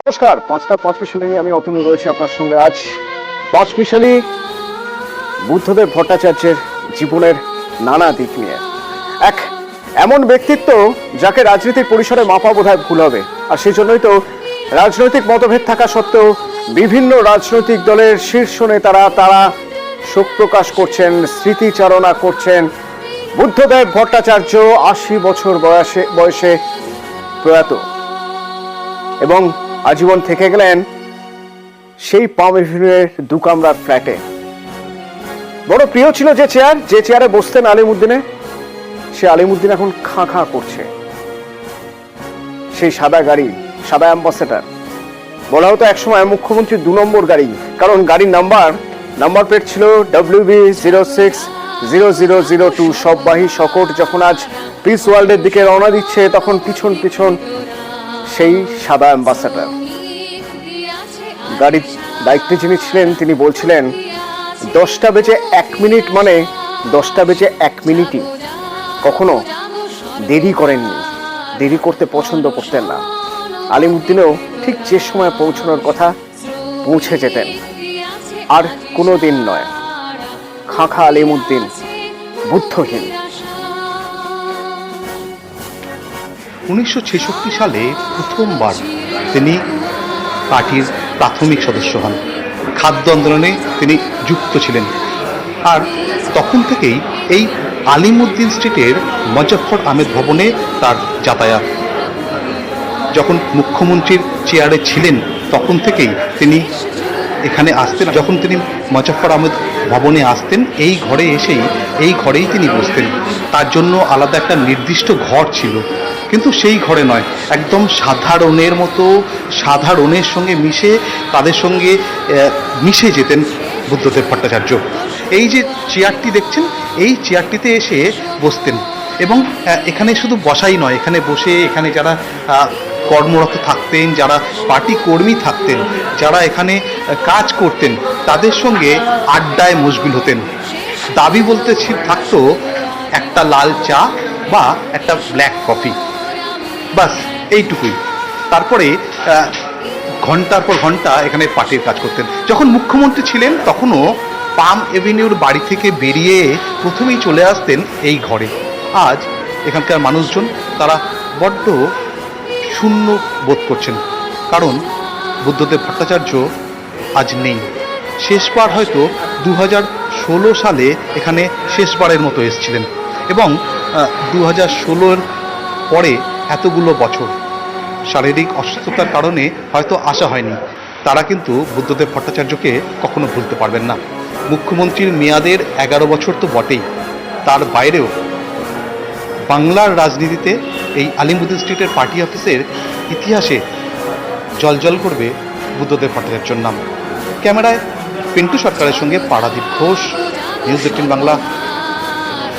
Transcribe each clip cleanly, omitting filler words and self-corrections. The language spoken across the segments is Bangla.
নমস্কার, পাঁচটা পাঁচ মিশালি নিয়ে আমি অতনু রয়েছি আপনার সঙ্গে। আজ পাঁচ মিশালি বুদ্ধদেব ভট্টাচার্যের জীবনের নানা দিক নিয়ে এক এমন ব্যক্তিত্ব যাকে রাজনৈতিক পরিসরে মাপা বোধহয় ভুল হবে। আর সেই জন্যই তো রাজনৈতিক মতভেদ থাকা সত্ত্বেও বিভিন্ন রাজনৈতিক দলের শীর্ষ নেতারা তারা শোক প্রকাশ করছেন, স্মৃতিচারণা করছেন। বুদ্ধদেব ভট্টাচার্য ৮০ বছর বয়সে প্রয়াত এবং আজীবন থেকে গেলেন সেই পাম এভিনিউয়ের দু কামরার ফ্ল্যাটে। বড় প্রিয় ছিল যে চেয়ারে বসতেন আলিমুদ্দিনে, সে আলিমুদ্দিন এখন খাঁ খাঁ করছে। সেই সাদা গাড়ি, সাদা অ্যাম্বাসেডর, বলা হতো একসময় মুখ্যমন্ত্রীর ২ নম্বর গাড়ি, কারণ গাড়ির নাম্বার প্লেট ছিল WB060002। সববাহী শকট যখন আজ পিস ওয়ার্ল্ডের দিকে রওনা দিচ্ছে, তখন পিছন পিছন সেই সাদা অ্যাম্বাসেডর। গাড়ির দায়িত্বে যিনি ছিলেন তিনি বলছিলেন 10টা বেজে 1 মিনিট মানে 10টা বেজে 1 মিনিটই। কখনো দেরি করেননি, দেরি করতে পছন্দ করতেন না। আলিমুদ্দিনও ঠিক যে সময় পৌঁছানোর কথা পৌঁছে যেতেন, আর কোনো দিন নয়। খাঁখা আলিমুদ্দিন, বুদ্ধহীন। 1966 সালে প্রথমবার তিনি পার্টির প্রাথমিক সদস্য হন। খাদ্য আন্দোলনে তিনি যুক্ত ছিলেন, আর তখন থেকেই এই আলিমুদ্দিন স্ট্রিটের মুজাফফর আহমেদ ভবনে তার যাতায়াত। যখন মুখ্যমন্ত্রীর চেয়ারে ছিলেন তখন থেকেই তিনি এখানে আসতেন। যখন তিনি মুজাফফর আহমেদ ভবনে আসতেন, এই ঘরেই তিনি বসতেন। তার জন্য আলাদা একটা নির্দিষ্ট ঘর ছিল, কিন্তু সেই ঘরে নয়, একদম সাধারণের মতো সাধারণের সঙ্গে তাদের সঙ্গে মিশে যেতেন বুদ্ধদেব ভট্টাচার্য। এই যে চেয়ারটি দেখছেন, এই চেয়ারটিতে এসে বসতেন এবং এখানে শুধু বসাই নয়, এখানে বসে এখানে যারা কর্মরত থাকতেন, যারা পার্টি কর্মী থাকতেন, যারা এখানে কাজ করতেন, তাদের সঙ্গে আড্ডায় মশগুল হতেন। দাবি বলতে থাকতো একটা লাল চা বা একটা ব্ল্যাক কফি, বাস এইটুকুই। তারপরে ঘন্টার পর ঘন্টা এখানে পার্টির কাজ করতেন। যখন মুখ্যমন্ত্রী ছিলেন তখনও পাম এভিনিউর বাড়ি থেকে বেরিয়ে প্রথমেই চলে আসতেন এই ঘরে। আজ এখানকার মানুষজন তারা বড্ড শূন্য বোধ করছেন, কারণ বুদ্ধদেব ভট্টাচার্য আজ নেই। শেষবার হয়তো 2016 সালে এখানে শেষবারের মতো এসেছিলেন, এবং 2016-র পরে এতগুলো বছর শারীরিক অসুস্থতার কারণে হয়তো আসা হয়নি। তারা কিন্তু বুদ্ধদেব ভট্টাচার্যকে কখনো ভুলতে পারবেন না। মুখ্যমন্ত্রীর মেয়াদের 11 বছর তো বটেই, তার বাইরেও বাংলার রাজনীতিতে এই আলিমুদ্দিন স্ট্রিটের পার্টি অফিসের ইতিহাসে জলজল করবে বুদ্ধদেব ভট্টাচার্যর নাম। ক্যামেরায় পিন্টু সরকারের সঙ্গে পারাদীপ ঘোষ, নিউজ 18 বাংলা,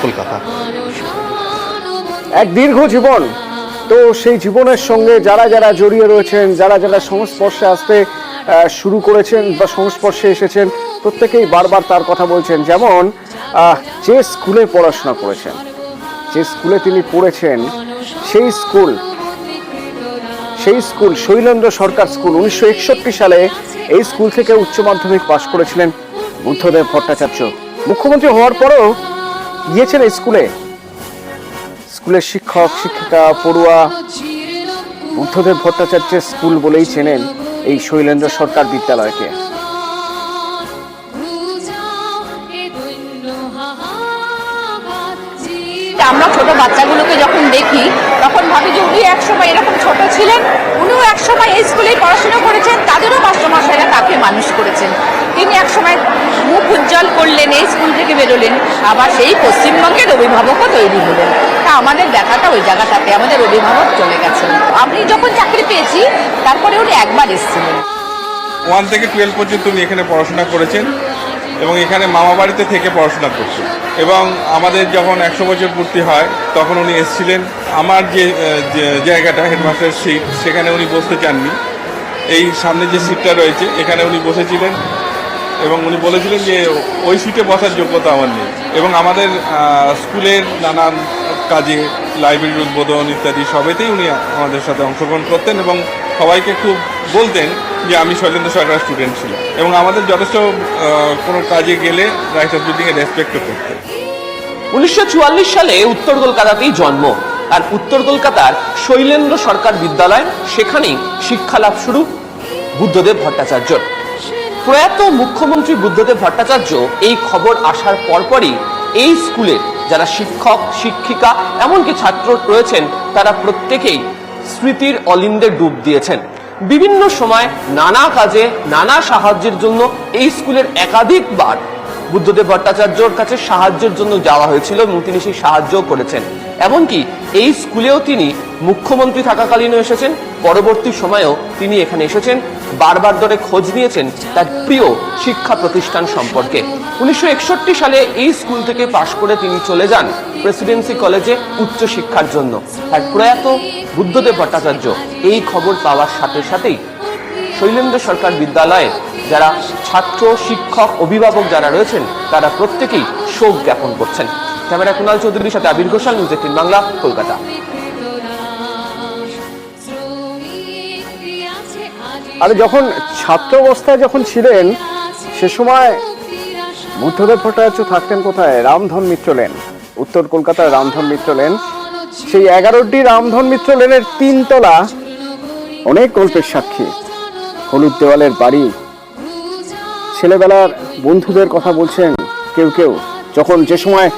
কলকাতা। এক দীর্ঘ জীবন, তো সেই জীবনের সঙ্গে যারা যারা জড়িয়ে রয়েছেন, যারা যারা সংস্পর্শে আসতে শুরু করেছেন বা সংস্পর্শে এসেছেন, প্রত্যেকেই বারবার তার কথা বলছেন। যেমন যে স্কুলে পড়াশোনা করেছেন, যে স্কুলে তিনি পড়েছেন, সেই স্কুল শৈলেন্দ্র সরকার স্কুল। 1961 সালে এই স্কুল থেকে উচ্চ মাধ্যমিক পাশ করেছিলেন বুদ্ধদেব ভট্টাচার্য। মুখ্যমন্ত্রী হওয়ার পরেও গিয়েছেন এই স্কুলের শিক্ষক শিক্ষিকা পড়ুয়া বুদ্ধদেব ভট্টাচার্যের স্কুল বলেই চেনেন এই শৈলেন্দ্র সরকার বিদ্যালয়কে। আমরা ছোট বাচ্চাগুলোকে যখন দেখি তখন ভাবি যে উনি একসময় এরকম ছোট ছিলেন, উনিও একসময় এই স্কুলেই পড়াশোনা করেছেন, তাদেরও মাস্টারমশাইরা তাকে মানুষ করেছেন। তিনি একসময় মুখ উজ্জ্বল করলেন, এই স্কুল থেকে বেরোলেন, আবার সেই পশ্চিমবঙ্গের অভিভাবকও তৈরি হলেন। তা আমাদের দেখাটা ওই জায়গাটাতে, আমাদের অভিভাবক চলে গেছেন। আমি যখন চাকরি পেয়েছি তারপরে উনি একবার এসেছিলেন। 1 থেকে 12 পর্যন্ত উনি এখানে পড়াশোনা করেছেন এবং এখানে মামা বাড়িতে থেকে পড়াশোনা করছেন। এবং আমাদের যখন 100 বছর পূর্তি হয় তখন উনি এসেছিলেন। আমার যে জায়গাটা হেডমাস্টার সিট, সেখানে উনি বসতে চাননি। এই সামনে যে সিটটা রয়েছে এখানে উনি বসেছিলেন এবং উনি বলেছিলেন যে ওই সিটে বসার যোগ্যতা আমার নেই। এবং আমাদের স্কুলের নানান কাজে, লাইব্রেরির উদ্বোধন ইত্যাদি সবেতেই উনি আমাদের সাথে অংশগ্রহণ করতেন এবং সবাইকে খুব বলতেন যে আমি শৈলেন্দ্র সরকারের স্টুডেন্ট ছিলাম, এবং আমাদের যথেষ্ট কোনো কাজে গেলে রাইটার্স বিল্ডিংয়ে রেসপেক্টও করতেন। 1944 সালে উত্তর কলকাতাতেই জন্ম, আর উত্তর কলকাতার শৈলেন্দ্র সরকার বিদ্যালয়, সেখানেই শিক্ষালাভ শুরু বুদ্ধদেব ভট্টাচার্যর। প্রয়াত মুখ্যমন্ত্রী বুদ্ধদেব ভট্টাচার্য এই খবর আসার পরপরই এই স্কুলের যারা শিক্ষক, শিক্ষিকা, এমনকি ছাত্র রয়েছেন, তারা প্রত্যেকেই স্মৃতির অলিন্দে ডুব দিয়েছেন। বিভিন্ন সময় নানা কাজে, নানা সাহায্যের জন্য এই স্কুলের একাধিকবার বুদ্ধদেব ভট্টাচার্যর কাছে সাহায্যের জন্য যাওয়া হয়েছিল এবং তিনি সেই সাহায্য করেছেন। এমনকি এই স্কুলেও তিনি মুখ্যমন্ত্রী থাকাকালীনও এসেছেন, পরবর্তী সময়েও তিনি এখানে এসেছেন, বারবার ধরে খোঁজ নিয়েছেন তার প্রিয় শিক্ষা প্রতিষ্ঠান সম্পর্কে। 1961 সালে এই স্কুল থেকে পাশ করে তিনি চলে যান প্রেসিডেন্সি কলেজে উচ্চ শিক্ষার জন্য। আর প্রয়াত বুদ্ধদেব ভট্টাচার্য এই খবর পাওয়ার সাথে সাথেই শৈলেন্দ্র সরকার বিদ্যালয়ে যারা ছাত্র, শিক্ষক, অভিভাবক যারা রয়েছেন, তারা প্রত্যেকেই শোক জ্ঞাপন করছেন। ক্যামেরা কুণাল চৌধুরীর সাথে আবির ঘোষাল, নিউজ 18 বাংলা, কলকাতা। আর যখন ছাত্র অবস্থায় যখন ছিলেন, সে সময় বুদ্ধদেব ভট্টাচার্য থাকতেন কোথায়? রামধন মিত্র লেন, উত্তর কলকাতার রামধন মিত্র লেন। সেই 11টি রামধন মিত্র লেনের 3 তলা অনেক গল্পের সাক্ষী। হলুদ দেওয়ালের বাড়ি, ছেলেবেলার বন্ধুদের কথা বলছেন কেউ কেউ, যখন যে সময়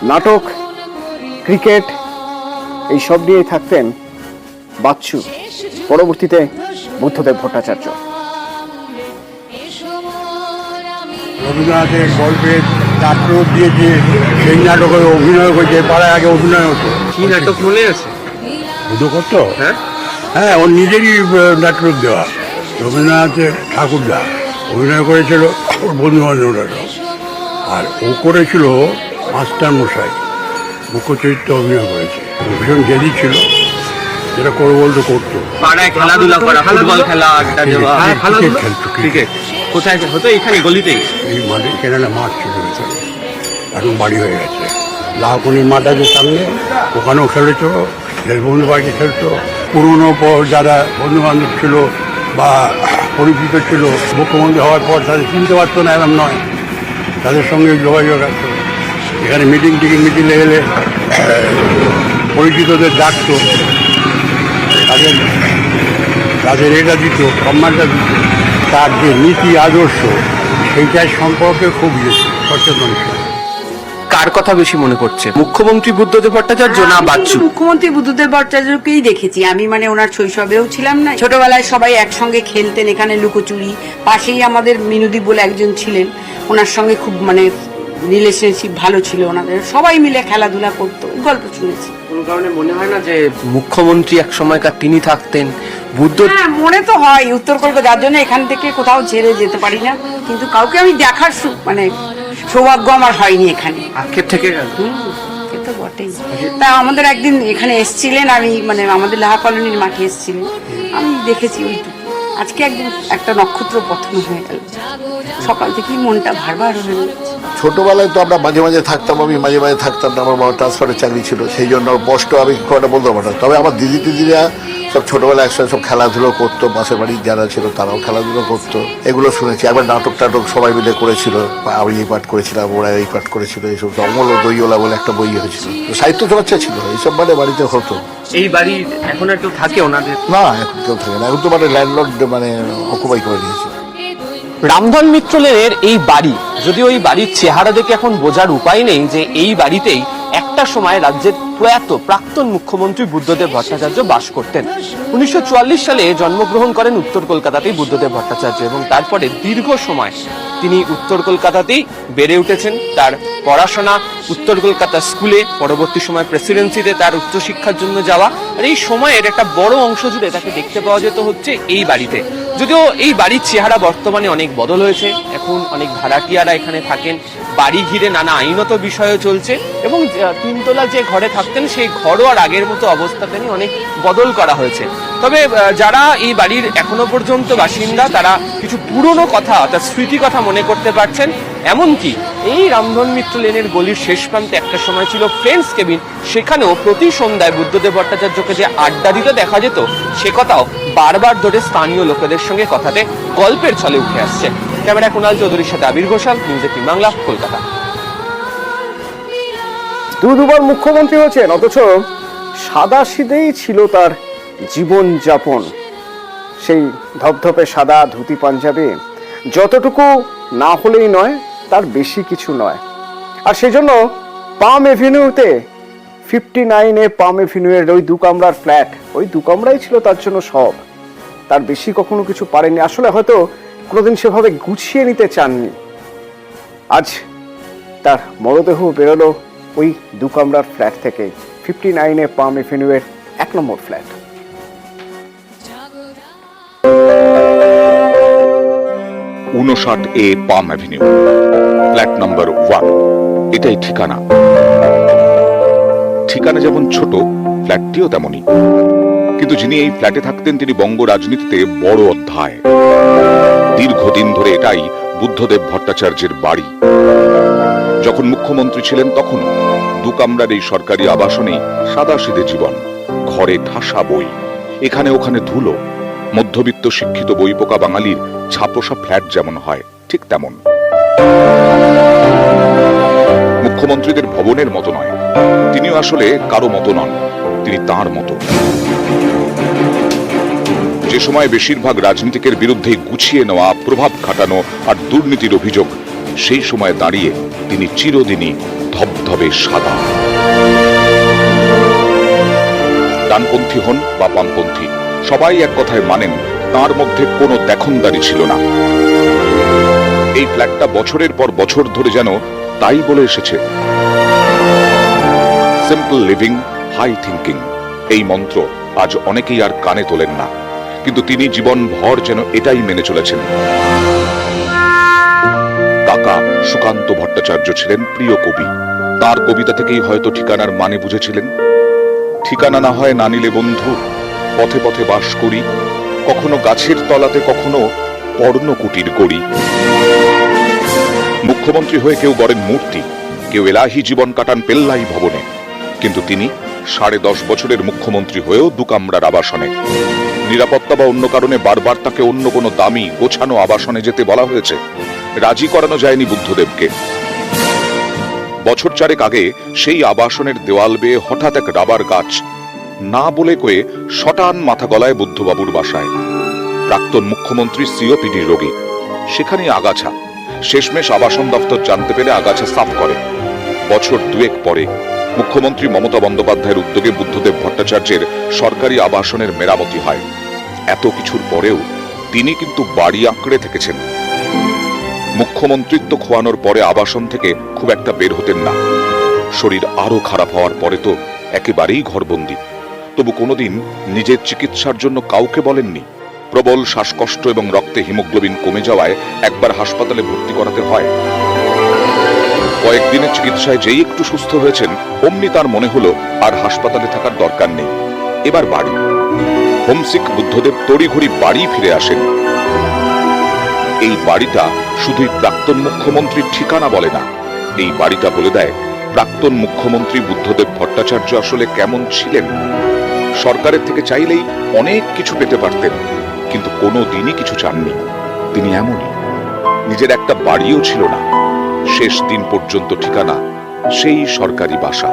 নাটক, ক্রিকেট এই সব নিয়েই থাকতেন বাচ্চু, পরবর্তীতে বুদ্ধদেব ভট্টাচার্য। রবীন্দ্রনাথের গল্পের নাটক দিয়েছে, সেই নাটকে অভিনয় করছে, পাড়ায় আগে অভিনয় হতো। কি নাটক মনে আছে? বুঝো করতো? হ্যাঁ, ওর নিজেরই নাটক দেওয়া। রবীন্দ্রনাথের ঠাকুরদা অভিনয় করেছিল, ওর বন্ধু বান্ধবরা সব। আর ও করেছিল মাস্টার মশাই, মুখ্য চরিত্রে অভিনয় করেছে। ভীষণ জেদি ছিল, যেটা করে বলতো করতো। পাড়ায় খেলাধুলা করা, ফুটবল খেলা, আড্ডা দেওয়া, ক্রিকেট খেলতো। ক্রিকেট কোথায় হতো? এখানে গলিতেই। এই মাঠে কেনাটা মাঠ ছিল ভেতরে, এখন বাড়ি হয়ে গেছে। লাহকুনির মাঠ আছে সামনে, ওখানেও খেলেছো, দেশবন্ধু বাড়ি খেলতো। পুরনো যারা বন্ধু বান্ধব ছিল বা পরিচিত ছিল, মুখ্যমন্ত্রী হওয়ার পর তাদের চিনতে পারতো না, এরম নয়, তাদের সঙ্গে যোগাযোগ রাখতো। এখানে মিটিংয়ে এলে পরিচিতদের ডাকতো, তাদের এটা দিত, সম্মানটা দিত। তার যে নীতি আদর্শ, সেইটার সম্পর্কে খুব সচেতন ছিল। কার কথা বেশি মনে পড়ছে, মুখ্যমন্ত্রী বুদ্ধদেব ভট্টাচার্য না বাচ্চু? মুখ্যমন্ত্রী বুদ্ধদেব ভট্টাচার্যকেই দেখেছি আমি, মানে ওনার শৈশবেও ছিলাম না, ছোটবেলায় সবাই একসঙ্গে খেলতেন এখানে লুকোচুরি। পাশেই আমাদের মিনুদি বলে একজন ছিলেন, ওনার সঙ্গে খুব মানে রিলেশনশিপ ভালো ছিল ওনাদের, সবাই মিলে খেলাধুলা করতো, গল্প শুনেছি। কোন কারণে মনে হয় না যে মুখ্যমন্ত্রী এক সময়কার তিনি থাকতেন? বুদ্ধ হ্যাঁ, মনে তো হয় উত্তর কলকাতা, যার জন্য এখান থেকে কোথাও ছেড়ে যেতে পারি না, কিন্তু কাউকে আমি দেখার মানে সৌভাগ্য আমার হয়নি এখানে। আক্ষেপ থেকে গেল। সে তো বটেই। তা আমাদের একদিন এখানে এসছিলেন, আমি মানে আমাদের লাহা কলোনির মাঠে এসছিলেন, আমি দেখেছি ওইটুকু। আজকে একদিন একটা নক্ষত্র পতন হয়ে গেল, সকাল থেকেই মনটা ভারবার হয়ে যাচ্ছে। ছোটবেলায় তো আমরা মাঝে মাঝে থাকতাম, আমি মাঝে মাঝে থাকতাম না, আমার বাবা ট্রান্সফারের চাকরি ছিল, সেই জন্য কষ্ট আমি খুব একটা বলতে পারতাম। তবে আমার দিদিরা সব ছোটবেলায় একসাথে সব খেলাধুলো করতো, পাশের বাড়ির যারা ছিল তারাও খেলাধুলো করতো, এগুলো শুনেছি। একবার নাটক সবাই মিলে করেছিল, আমি এই পাঠ করেছিলাম, ওরা এই পাঠ করেছিল, এইসব অমল ও দইওলা বলে একটা বই হয়েছিল, সাহিত্য চর্চা ছিল, এইসব মানে বাড়িতে হতো। এই বাড়ি এখন একটু থাকে ওনাদের? না, এখন কেউ থাকে না, এখন তো মানে ল্যান্ডলর্ড মানে অকুপাই করে দিয়েছে। রামধন মিত্র লেনের এই বাড়ি, যদিও এই বাড়ির চেহারা দেখে এখন বোঝার উপায় নেই যে এই বাড়িতেই একটা সময় রাজ্যের প্রয়াত প্রাক্তন মুখ্যমন্ত্রী বুদ্ধদেব ভট্টাচার্য বাস করতেন। 1944 সালে জন্মগ্রহণ করেন উত্তর কলকাতাতেই বুদ্ধদেব ভট্টাচার্য, এবং তারপরে দীর্ঘ সময় তিনি উত্তর কলকাতাতেই বেড়ে উঠেছেন। তার পড়াশোনা উত্তর কলকাতা স্কুলে, পরবর্তী সময় প্রেসিডেন্সিতে তার উচ্চশিক্ষার জন্য যাওয়া, আর এই সময়ের একটা বড় অংশ জুড়ে তাকে দেখতে পাওয়া যেত হচ্ছে এই বাড়িতে। যদিও এই বাড়ির চেহারা বর্তমানে অনেক বদল হয়েছে, এখন অনেক ভাড়াটিয়ারা এখানে থাকেন, বাড়ি ঘিরে নানা আইনত বিষয়ও চলছে, এবং 3 তলা যে ঘরে থাকতেন সেই ঘরও আর আগের মতো অবস্থাতে নেই, অনেক বদল করা হয়েছে। তবে যারা এই বাড়ির এখনো পর্যন্ত বাসিন্দা, তারা কিছু পুরনো কথা, তার স্মৃতি কথা মনে করতে পারছেন। এমনকি এই রামধন মিত্র লেনের গলির শেষ প্রান্তে একটা সময় ছিল ফ্রেন্ডস কেবিন, সেখানেও প্রতি সন্ধ্যায় বুদ্ধদেব ভট্টাচার্যকে যে আড্ডা দিতে দেখা যেত সে কথাও বারবার ধরে স্থানীয় লোকেদের সঙ্গে কথাতে গল্পের ছলে উঠে আসছে। ক্যামেরা কুণাল চৌধুরীর সাথে আবির ঘোষাল, নিউজ 18 বাংলা, কলকাতা। দুবার মুখ্যমন্ত্রী হয়েছেন, অথচ সাদাসিধেই ছিল তার জীবন যাপন। সেই ধপধপে সাদা ধুতি পাঞ্জাবি যতটুকু না হলেই নয়, তার বেশি কিছু নয়। আর সেজন্য পাম এভিনিউতে 59-এ পাম এভিনিউয়ের ওই দু কামরার ফ্ল্যাট, ওই দু কামরাই ছিল তার জন্য সব। তার বেশি কখনো কিছু পারেনি, আসলে হয়তো কোনোদিন সেভাবে গুছিয়ে নিতে চাননি। আজ তার মরদেহ বেরোলো ওই দু কামরার ফ্ল্যাট থেকে, 59-এ পাম এভিনিউয়ের 1 নম্বর ফ্ল্যাট। ঊনষাট এ পাম অ্যাভিনিউ, ফ্ল্যাট নাম্বার 1, এটাই ঠিকানা। ঠিকানা যেমন ছোট, ফ্ল্যাটটিও তেমনই। কিন্তু যিনি এই ফ্ল্যাটে থাকতেন তিনি বঙ্গ রাজনীতিতে বড় অধ্যায়। দীর্ঘদিন ধরে এটাই বুদ্ধদেব ভট্টাচার্যের বাড়ি। যখন মুখ্যমন্ত্রী ছিলেন তখনও দু কামরার এই সরকারি আবাসনেই সাদাসিধে জীবন। ঘরে ঠাসা বই, এখানে ওখানে ধুলো। মধ্যবিত্ত শিক্ষিত বইপোকা বাঙালির ছাপোষা ফ্ল্যাট যেমন হয় ঠিক তেমন। মুখ্যমন্ত্রীদের ভবনের মতো নয়, তিনিও আসলে কারো মতো নন, তিনি তাঁর মতো। যে সময় বেশিরভাগ রাজনীতিকের বিরুদ্ধে গুছিয়ে নেওয়া, প্রভাব খাটানো আর দুর্নীতির অভিযোগ, সেই সময় দাঁড়িয়ে তিনি চিরদিনই ধবধবে সাদা। ডানপন্থী হন বা বামপন্থী, সবাই এক কথায় মানেন তার মধ্যে কোনো দেখনদারি ছিল না। এই ফ্ল্যাটটা বছরের পর বছর ধরে যেন তাই বলে এসেছে, সিম্পল লিভিং, হাই থিঙ্কিং। এই মন্ত্র আজ অনেকেই আর কানে তোলেন না, কিন্তু তিনি জীবন ভর যেন এটাই মেনে চলেছেন। কাকা সুকান্ত ভট্টাচার্য ছিলেন প্রিয় কবি। তার কবিতা থেকেই হয়তো ঠিকানার মানে বুঝেছিলেন। ঠিকানা না হয় না নিলে বন্ধু, পথে পথে বাস করি, কখনো গাছের তলাতে, কখনো পর্ণকুটির গড়ি। মুখ্যমন্ত্রী হয়ে কেউ গড়েন মূর্তি, কেউ এলাহি জীবন কাটান পেল্লাই ভবনে, কিন্তু তিনি 10.5 বছরের মুখ্যমন্ত্রী হয়েও দু কামরার আবাসনে। নিরাপত্তা বা অন্য কারণে বারবার তাকে অন্য কোনো দামি গোছানো আবাসনে যেতে বলা হয়েছে, রাজি করানো যায়নি বুদ্ধদেবকে। বছর 4 আগে সেই আবাসনের দেওয়াল বেয়ে হঠাৎ এক রাবার গাছ না বলে কয়ে শটান মাথা গলায় বুদ্ধবাবুর বাসায়। প্রাক্তন মুখ্যমন্ত্রী সিওপিডি রোগী, সেখানেই আগাছা। শেষমেশ আবাসন দপ্তর জানতে পেরে আগাছা সাফ করে। বছর 2 পরে মুখ্যমন্ত্রী মমতা বন্দ্যোপাধ্যায়ের উদ্যোগে বুদ্ধদেব ভট্টাচার্যের সরকারি আবাসনের মেরামতি হয়। এত কিছুর পরেও তিনি কিন্তু বাড়ি আঁকড়ে থেকেছেন। মুখ্যমন্ত্রিত্ব খোয়ানোর পরে আবাসন থেকে খুব একটা বের হতেন না। শরীর আরো খারাপ হওয়ার পরে তো একেবারেই ঘরবন্দি। তবু কোনোদিন নিজের চিকিৎসার জন্য কাউকে বলেননি। প্রবল শ্বাসকষ্ট এবং রক্তে হিমোগ্লোবিন কমে যাওয়ায় একবার হাসপাতালে ভর্তি করাতে হয়। কয়েকদিনের চিকিৎসায় যেই একটু সুস্থ হয়েছেন, অমনি তার মনে হলো আর হাসপাতালে থাকার দরকার নেই, এবার বাড়ি। হোমসিক বুদ্ধদেব তড়িঘড়ি বাড়ি ফিরে আসেন। এই বাড়িটা শুধুই প্রাক্তন মুখ্যমন্ত্রীর ঠিকানা বলে না, এই বাড়িটা বলে দেয় প্রাক্তন মুখ্যমন্ত্রী বুদ্ধদেব ভট্টাচার্য আসলে কেমন ছিলেন। সরকারের থেকে চাইলেই অনেক কিছু পেতে পারতেন, কিন্তু কোনো দিনই কিছু চাননি। তিনি এমনই। নিজের একটা বাড়িও ছিল না, শেষ দিন পর্যন্ত ঠিকানা সেই সরকারি বাসা।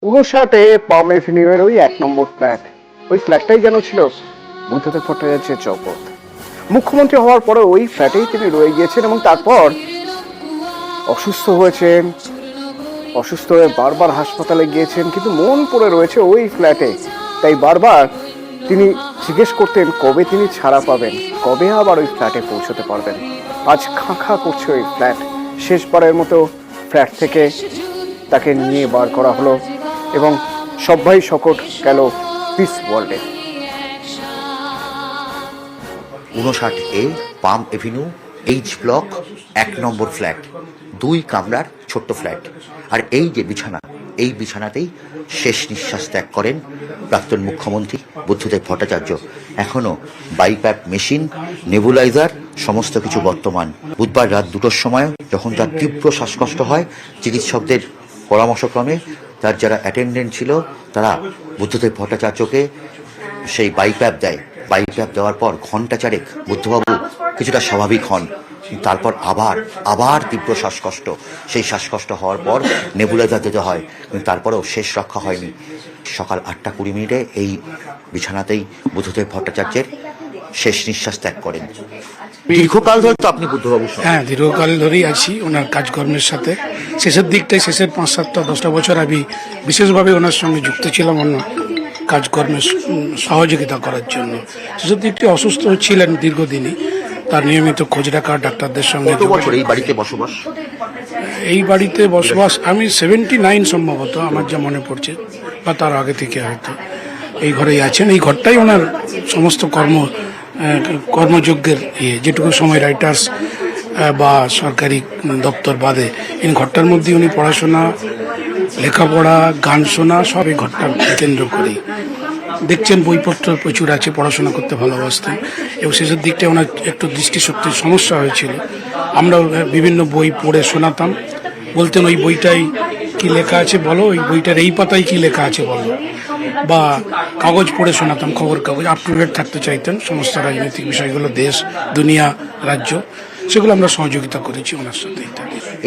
ঊনষাটে পাম এভিনিউয়ের ওই 1 নম্বর ফ্ল্যাট, ওই ফ্ল্যাটটাই যেন ছিল বুদ্ধদেব ভট্টাচার্যের জগৎ। মুখ্যমন্ত্রী হওয়ার পরে ওই ফ্ল্যাটেই তিনি রয়ে গিয়েছেন এবং তারপর অসুস্থ হয়েছেন, অসুস্থ হয়ে বারবার হাসপাতালে গিয়েছেন, কিন্তু মন পড়ে রয়েছে ওই ফ্ল্যাটে। তাই বারবার তিনি জিজ্ঞেস করতেন কবে তিনি ছাড়া পাবেন, কবে আবার ওই ফ্ল্যাটে পৌঁছতে পারবেন। আজ খাঁ খাঁ করছে ওই ফ্ল্যাট। শেষবারের মতো ফ্ল্যাট থেকে তাকে নিয়ে বার করা হলো এবং সবাই শকট গেল পিস ওয়ার্ল্ডে। 59 এ পাম Avenue, H block 1 number flat, 2 কামরার ছোট্ট ফ্ল্যাট। আর এই যে বিছানা, এই বিছানাতেই শেষ নিঃশ্বাস ত্যাগ করেন প্রাক্তন মুখ্যমন্ত্রী বুদ্ধদেব ভট্টাচার্য। এখনো বাইপ্যাপ মেশিন, নেবুলাইজার সমস্ত কিছু বর্তমান। বুধবার রাত 2টোর সময় যখন তার তীব্র শ্বাসকষ্ট হয়, চিকিৎসকদের পরামর্শক্রমে তার যারা অ্যাটেন্ডেন্ট ছিল তারা বুদ্ধদেব ভট্টাচার্যকে সেই বাইপ্যাপ দেয়। বাইপ্যাপ দেওয়ার পর ঘন্টা চারেক বুদ্ধবাবু কিছুটা স্বাভাবিক হন, তারপর আবার তীব্র শ্বাসকষ্ট। সেই শ্বাসকষ্ট হওয়ার পর নেবুলাইজার দিতে হয়, কিন্তু তারপরেও শেষ রক্ষা হয়নি। সকাল 8:20 এই বিছানাতেই বুদ্ধদেব ভট্টাচার্যের শেষ নিঃশ্বাস ত্যাগ করেন। দীর্ঘকাল ধরে তো আপনি বুদ্ধবাবু? হ্যাঁ, দীর্ঘকাল ধরেই আছি ওনার কাজকর্মের সাথে। শেষের দিকটাই, শেষের 5-7-10টা বছর আমি বিশেষভাবে ওনার সঙ্গে যুক্ত ছিলাম অন্য কাজকর্মের সহযোগিতা করার জন্য। শেষের দিকটি অসুস্থ ছিলেন দীর্ঘদিনই, তার নিয়মিত খোঁজ রাখা, ডাক্তারদের সঙ্গে। এই বাড়িতে বসবাস? এই বাড়িতে বসবাস আমি 79 সম্ভবত, আমার যা মনে পড়ছে, বা তার আগে থেকে হয়তো এই ঘরেই আছেন। এই ঘরটাই ওনার সমস্ত কর্মযজ্ঞের যেটুকু সময় রাইটার্স বা সরকারি দপ্তর বাদে এই ঘরটার মধ্যে উনি পড়াশোনা, লেখাপড়া, গান শোনা সব এই ঘরটা কেন্দ্র করেই। দেখছেন বইপত্র প্রচুর আছে, পড়াশোনা করতে ভালোবাসতেন। এবং শেষের দিকটা ওনার একটু দৃষ্টিশক্তির সমস্যা হয়েছিল। আমরা বিভিন্ন বই পড়ে শোনাতাম, বলতেন ওই বইটাই কি লেখা আছে বলো, ওই বইটার এই পাতায় কি লেখা আছে বলো, বা কাগজ পড়ে শোনাতাম, খবর কাগজ। আপ টু ডেট থাকতে চাইতেন সমস্ত রাজনৈতিক বিষয়গুলো, দেশ, দুনিয়া, রাজ্য, সেগুলো আমরা সহযোগিতা করেছি ওনার সাথে।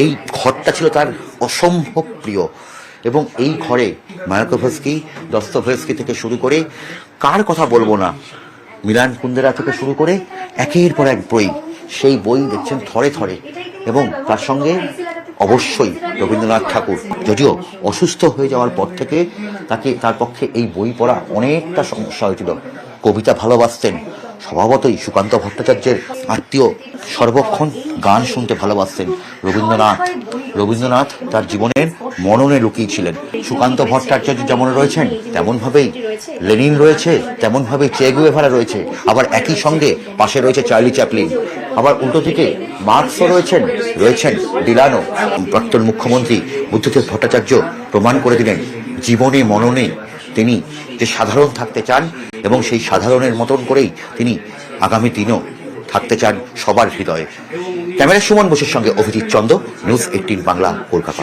এই ঘরটা ছিল তার অসম্ভব প্রিয়, এবং এই ঘরে মায়াকোভস্কি, দস্তোভস্কি থেকে শুরু করে, কার কথা বলবো না, মিলান কুন্দেরা থেকে শুরু করে একের পর এক বই, সেই বই দেখছেন থরে থরে। এবং তার সঙ্গে অবশ্যই রবীন্দ্রনাথ ঠাকুর, যদিও অসুস্থ হয়ে যাওয়ার পর থেকে তার পক্ষে এই বই পড়া অনেকটা সমস্যা হয়েছিল। কবিতা ভালোবাসতেন, স্বভাবতই সুকান্ত ভট্টাচার্যের আত্মীয়, সর্বক্ষণ গান শুনতে ভালোবাসতেন। রবীন্দ্রনাথ তার জীবনের মননে লুকিয়েছিলেন। সুকান্ত ভট্টাচার্য যেমন রয়েছেন তেমনভাবেই লেনিন রয়েছে, তেমনভাবেই চে গুয়েভারা রয়েছে। আবার একই সঙ্গে পাশে রয়েছে চার্লি চ্যাপলিন, আবার উল্টো দিকে মার্কসও রয়েছেন ডিলানো। প্রাক্তন মুখ্যমন্ত্রী বুদ্ধদেব ভট্টাচার্য প্রমাণ করে দিলেন জীবনে মননে তিনি যে সাধারণ থাকতে চান, এবং সেই সাধারণের মতন করেই তিনি আগামী দিনও থাকতে চান সবার হৃদয়ে। ক্যামেরা সুমন বোসের সঙ্গে অভিজিৎ চন্দ, নিউজ 18 বাংলা, কলকাতা।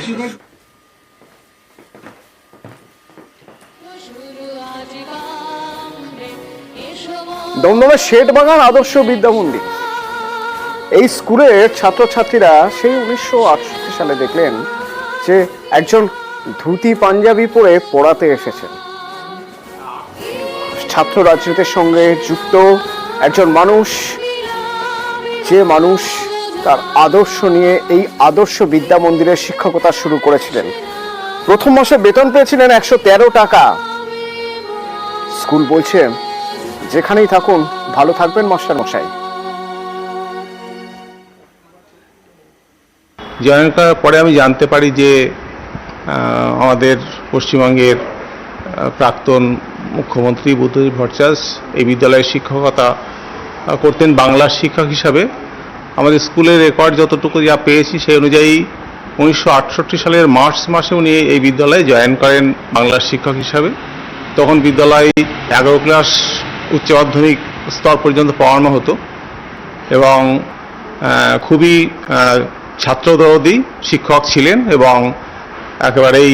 দমদমের শেঠবাগান আদর্শ বিদ্যামন্দির, এই স্কুলের ছাত্রছাত্রীরা সেই 1968 সালে দেখলেন যে একজন ধুতি পাঞ্জাবি পরে পড়াতে এসেছেন। ছাত্র রাজনীতির সঙ্গে যুক্ত একজন মানুষ, যে মানুষ তার আদর্শ নিয়ে এই আদর্শ বিদ্যা মন্দিরের শিক্ষকতা শুরু করেছিলেন। প্রথম মাসে বেতন পেয়েছিলেন 113 টাকা। স্কুল বলছে যেখানেই থাকুন ভালো থাকবেন মাস্টার মশাই। জয়েন করার পরে আমি জানতে পারি যে আমাদের পশ্চিমবঙ্গের প্রাক্তন মুখ্যমন্ত্রী বুদ্ধদেব ভট্টাচার্য এই বিদ্যালয়ের শিক্ষকতা করতেন বাংলার শিক্ষক হিসাবে। আমাদের স্কুলের রেকর্ড যতটুকু যা পেয়েছি সেই অনুযায়ী 1968 সালের মার্চ মাসে উনি এই বিদ্যালয়ে জয়েন করেন বাংলার শিক্ষক হিসাবে। তখন বিদ্যালয়ে 11 ক্লাস উচ্চ মাধ্যমিক স্তর পর্যন্ত পড়ানো হতো, এবং খুবই ছাত্রদরদী শিক্ষক ছিলেন, এবং একেবারেই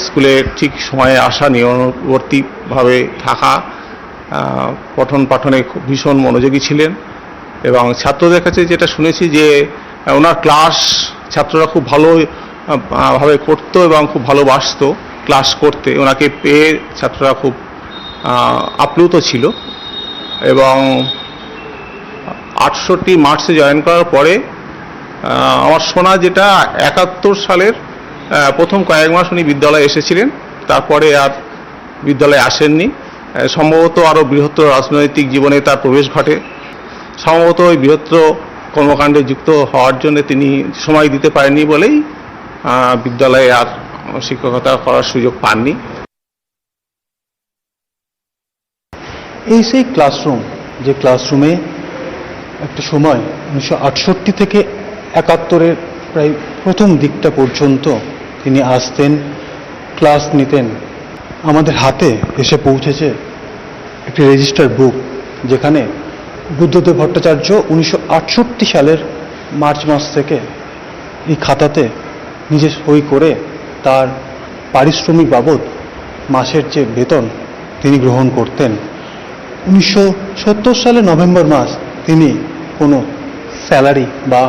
স্কুলে ঠিক সময়ে আসা, নিয়মবর্তীভাবে থাকা, পঠন পাঠনে খুব ভীষণ মনোযোগী ছিলেন। এবং ছাত্রদের কাছে যেটা শুনেছি যে ওনার ক্লাস ছাত্ররা খুব ভালোভাবে করতো এবং খুব ভালোবাসতো ক্লাস করতে। ওনাকে পেয়ে ছাত্ররা খুব আপ্লুত ছিল। এবং 68 মার্চে জয়েন করার পরে আমার শোনা যেটা 71 সালের প্রথম কয়েক মাস উনি বিদ্যালয়ে এসেছিলেন, তারপরে আর বিদ্যালয়ে আসেননি। সম্ভবত আরও বৃহত্তর রাজনৈতিক জীবনে তার প্রবেশ ঘটে। সম্ভবত ওই বৃহত্তর কর্মকাণ্ডে যুক্ত হওয়ার জন্য তিনি সময় দিতে পারেননি বলেই বিদ্যালয়ে আর শিক্ষকতা করার সুযোগ পাননি। এই সেই ক্লাসরুম, যে ক্লাসরুমে একটা সময় 1968 থেকে 71-এর প্রায় প্রথম দিকটা পর্যন্ত তিনি আসতেন, ক্লাস নিতেন। আমাদের হাতে এসে পৌঁছেছে একটি রেজিস্টার বুক, যেখানে বুদ্ধদেব ভট্টাচার্য 1968 সালের মার্চ মাস থেকে এই খাতাতে নিজে সই করে তার পারিশ্রমিক বাবদ মাসের যে বেতন তিনি গ্রহণ করতেন। 1970 সালের নভেম্বর মাস তিনি কোনো স্যালারি বা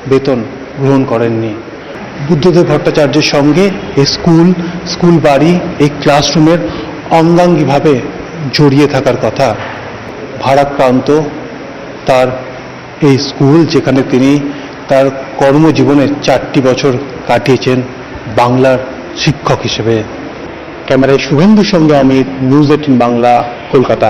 বেতন গ্রহণ করেননি। বুদ্ধদেব ভট্টাচার্যের সঙ্গে এই স্কুল বাড়ি, এই ক্লাসরুমের অঙ্গাঙ্গিভাবে জড়িয়ে থাকার কথা। ভারাক্রান্ত তার এই স্কুল, যেখানে তিনি তার কর্মজীবনের 4টি বছর কাটিয়েছেন বাংলার শিক্ষক হিসেবে। ক্যামেরায় শুভেন্দুর সঙ্গে আমি, নিউজ 18 বাংলা, কলকাতা।